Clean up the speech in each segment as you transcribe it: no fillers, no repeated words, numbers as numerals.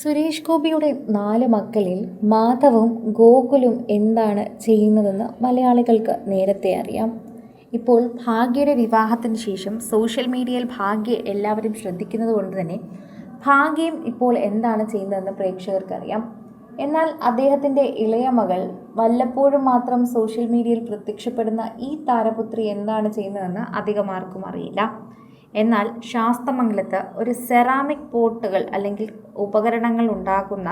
സുരേഷ് ഗോപിയുടെ 4 മക്കളിൽ മാധവും ഗോകുലും എന്താണ് ചെയ്യുന്നതെന്ന് മലയാളികൾക്ക് നേരത്തെ അറിയാം. ഇപ്പോൾ ഭാഗ്യയുടെ വിവാഹത്തിന് ശേഷം സോഷ്യൽ മീഡിയയിൽ ഭാഗ്യ എല്ലാവരും ശ്രദ്ധിക്കുന്നത് കൊണ്ട് തന്നെ ഭാഗ്യയും ഇപ്പോൾ എന്താണ് ചെയ്യുന്നതെന്ന് പ്രേക്ഷകർക്കറിയാം. എന്നാൽ അദ്ദേഹത്തിൻ്റെ ഇളയ മകൾ വല്ലപ്പോഴും മാത്രം സോഷ്യൽ മീഡിയയിൽ പ്രത്യക്ഷപ്പെടുന്ന ഈ താരപുത്രി എന്താണ് ചെയ്യുന്നതെന്ന് അധികം ആർക്കും അറിയില്ല. എന്നാൽ ശാസ്തമംഗലത്ത് ഒരു സെറാമിക് പോട്ടുകൾ അല്ലെങ്കിൽ ഉപകരണങ്ങൾ ഉണ്ടാക്കുന്ന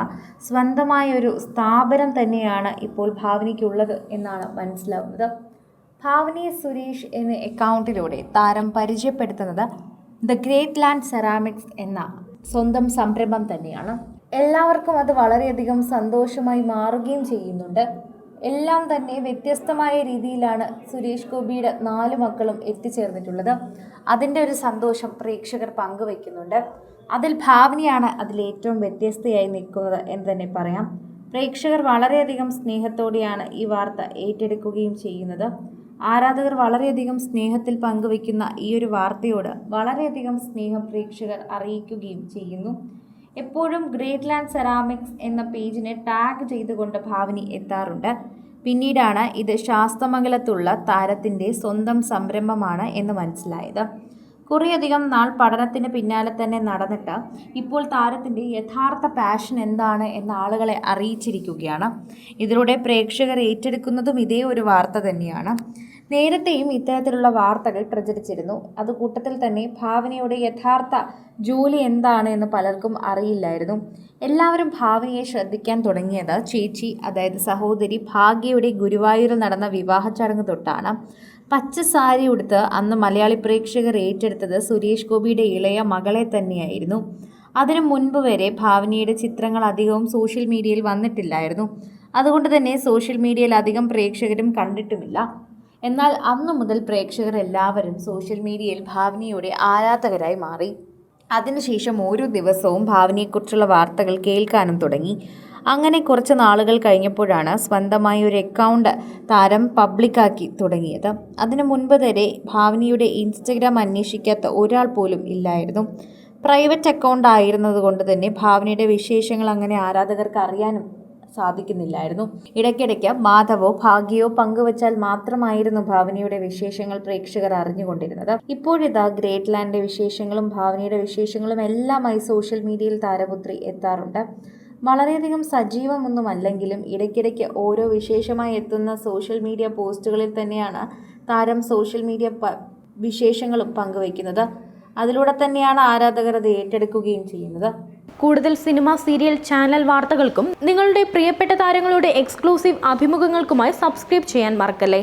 സ്വന്തമായൊരു സ്ഥാപനം തന്നെയാണ് ഇപ്പോൾ ഭാവനിക്കുള്ളത് എന്നാണ് മനസ്സിലാവുന്നത്. ഭാവനി സുരേഷ് എന്ന അക്കൗണ്ടിലൂടെ താരം പരിചയപ്പെടുത്തുന്നത് ദ ഗ്രേറ്റ് ലാൻഡ് സെറാമിക്സ് എന്ന സ്വന്തം സംരംഭം തന്നെയാണ്. എല്ലാവർക്കും അത് വളരെയധികം സന്തോഷമായി മാറുകയും ചെയ്യുന്നുണ്ട്. എല്ലാം തന്നെ വ്യത്യസ്തമായ രീതിയിലാണ് സുരേഷ് ഗോപിയുടെ 4 മക്കളും എത്തിച്ചേർന്നിട്ടുള്ളത്. അതിൻ്റെ ഒരു സന്തോഷം പ്രേക്ഷകർ പങ്കുവയ്ക്കുന്നുണ്ട്. അതിൽ ഭാവനയാണ് അതിലേറ്റവും വ്യത്യസ്തയായി നിൽക്കുന്നത് എന്ന് തന്നെ പറയാം. പ്രേക്ഷകർ വളരെയധികം സ്നേഹത്തോടെയാണ് ഈ വാർത്ത ഏറ്റെടുക്കുകയും ചെയ്യുന്നത്. ആരാധകർ വളരെയധികം സ്നേഹത്തിൽ പങ്കുവയ്ക്കുന്ന ഈ ഒരു വാർത്തയോട് വളരെയധികം സ്നേഹം പ്രേക്ഷകർ അറിയിക്കുകയും ചെയ്യുന്നു. എപ്പോഴും ഗ്രേറ്റ് ലാൻഡ് സെറാമിക്സ് എന്ന പേജിനെ ടാഗ് ചെയ്തുകൊണ്ട് ഭാവനി എത്താറുണ്ട്. പിന്നീടാണ് ഇത് ശാസ്തമംഗലത്തുള്ള താരത്തിൻ്റെ സ്വന്തം സംരംഭമാണ് എന്ന് മനസ്സിലായത്. കുറേയധികം നാൾ പഠനത്തിന് പിന്നാലെ തന്നെ നടന്നിട്ട് ഇപ്പോൾ താരത്തിൻ്റെ യഥാർത്ഥ പാഷൻ എന്താണ് എന്ന ആളുകളെ അറിയിച്ചിരിക്കുകയാണ്. ഇതിലൂടെ പ്രേക്ഷകർ ഏറ്റെടുക്കുന്നതും ഇതേ ഒരു വാർത്ത തന്നെയാണ്. നേരത്തെയും ഇത്തരത്തിലുള്ള വാർത്തകൾ പ്രചരിച്ചിരുന്നു. അതുകൂട്ടത്തിൽ തന്നെ ഭാവനയുടെ യഥാർത്ഥ ജോലി എന്താണ് എന്ന് പലർക്കും അറിയില്ലായിരുന്നു. എല്ലാവരും ഭാവനയെ ശ്രദ്ധിക്കാൻ തുടങ്ങിയത് ചേച്ചി, അതായത് സഹോദരി ഭാഗ്യയുടെ ഗുരുവായൂരിൽ നടന്ന വിവാഹ ചടങ്ങ് തൊട്ടാണ്. പച്ച സാരി ഉടുത്ത് അന്ന് മലയാളി പ്രേക്ഷകർ ഏറ്റെടുത്തത് സുരേഷ് ഗോപിയുടെ ഇളയ മകളെ തന്നെയായിരുന്നു. അതിനു മുൻപ് വരെ ഭാവനയുടെ ചിത്രങ്ങൾ അധികവും സോഷ്യൽ മീഡിയയിൽ വന്നിട്ടില്ലായിരുന്നു. അതുകൊണ്ട് തന്നെ സോഷ്യൽ മീഡിയയിൽ അധികം പ്രേക്ഷകരും കണ്ടിട്ടുമില്ല. എന്നാൽ അന്നു മുതൽ പ്രേക്ഷകർ എല്ലാവരും സോഷ്യൽ മീഡിയയിൽ ഭാവനയുടെ ആരാധകരായി മാറി. അതിനുശേഷം ഓരോ ദിവസവും ഭാവനയെക്കുറിച്ചുള്ള വാർത്തകൾ കേൾക്കാനും തുടങ്ങി. അങ്ങനെ കുറച്ച് നാളുകൾ കഴിഞ്ഞപ്പോഴാണ് സ്വന്തമായി ഒരു അക്കൗണ്ട് താരം പബ്ലിക്കാക്കി തുടങ്ങിയത്. അതിനു മുൻപ് വരെ ഭാവനയുടെ ഇൻസ്റ്റഗ്രാം അന്വേഷിക്കാത്ത ഒരാൾ പോലും ഇല്ലായിരുന്നു. പ്രൈവറ്റ് അക്കൗണ്ട് ആയിരുന്നത് കൊണ്ട് തന്നെ ഭാവനയുടെ വിശേഷങ്ങൾ അങ്ങനെ ആരാധകർക്ക് അറിയാനും സാധിക്കുന്നില്ലായിരുന്നു. ഇടയ്ക്കിടയ്ക്ക് മാധവോ ഭാഗ്യയോ പങ്കുവച്ചാൽ മാത്രമായിരുന്നു ഭാവനയുടെ വിശേഷങ്ങൾ പ്രേക്ഷകർ അറിഞ്ഞുകൊണ്ടിരുന്നത്. ഇപ്പോഴിതാ ഗ്രേറ്റ് ലാൻഡിന്റെ വിശേഷങ്ങളും ഭാവനയുടെ വിശേഷങ്ങളും എല്ലാമായി സോഷ്യൽ മീഡിയയിൽ താരപുത്രി എത്താറുണ്ട്. വളരെയധികം സജീവമൊന്നുമല്ലെങ്കിലും ഇടയ്ക്കിടയ്ക്ക് ഓരോ വിശേഷമായി എത്തുന്ന സോഷ്യൽ മീഡിയ പോസ്റ്റുകളിൽ തന്നെയാണ് താരം സോഷ്യൽ മീഡിയ വിശേഷങ്ങളും പങ്കുവയ്ക്കുന്നത്. അതിലൂടെ തന്നെയാണ് ആരാധകർ അത് ഏറ്റെടുക്കുകയും ചെയ്യുന്നത്. കൂടുതൽ സിനിമ, സീരിയൽ, ചാനൽ വാർത്തകൾക്കും നിങ്ങളുടെ പ്രിയപ്പെട്ട താരങ്ങളുടെ എക്സ്ക്ലൂസീവ് അഭിമുഖങ്ങൾക്കുമായി സബ്സ്ക്രൈബ് ചെയ്യാൻ മറക്കല്ലേ.